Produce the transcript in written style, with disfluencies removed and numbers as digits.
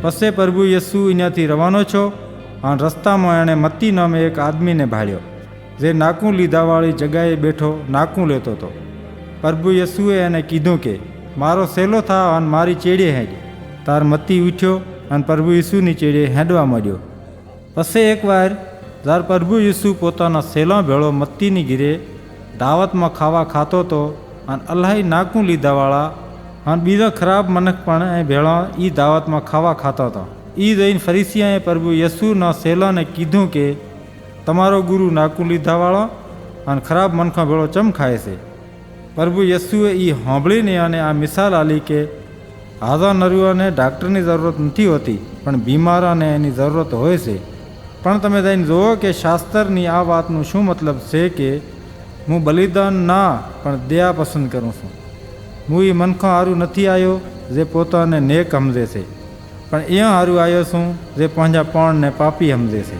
પછી પ્રભુ યસુ અહીંયાથી રવાનો છો અને રસ્તામાં એણે મત્તી નામે એક આદમીને ભાળ્યો, જે નાકું લીધાવાળી જગાએ બેઠો નાકું લેતો હતો. પ્રભુ યસુએ એને કીધું કે મારો સેલો થા અને મારી ચેડે હેંડ. તાર મત્તી ઉઠ્યો અને પ્રભુ યસુની ચેડે હેંડવા માંડ્યો. પછી એકવાર જ્યારે પ્રભુ યસુ પોતાના સેલા ભેળો મત્તીની ઘીરે દાવતમાં ખાવા ખાતો હતો અને અલ્લાહી નાકું લીધાવાળા અને બીજા ખરાબ મનખ પણ એ ભેળા એ દાવતમાં ખાવા ખાતા હતા. એ જઈને ફરીસિયાએ પ્રભુ યસુના સેલાને કીધું કે તમારો ગુરુ નાકું લીધાવાળો અને ખરાબ મનખો ભેળો ચમ ખાય છે. પ્રભુ યસુએ એ સાંભળીને અને આ મિસાલ આલી કે હાજા નરુઓને ડાક્ટરની જરૂરત નથી હોતી, પણ બીમારોને એની જરૂરત હોય છે. પણ તમે જઈને જુઓ કે શાસ્ત્રની આ વાતનું શું મતલબ છે કે હું બલિદાન ના પણ દયા પસંદ કરું છું. હું એ મનખો સારું નથી આવ્યો જે પોતાને નેક સમજે છે, પણ એ સારું આવ્યો છું જે પાંજા પણને પાપી સમજે છે.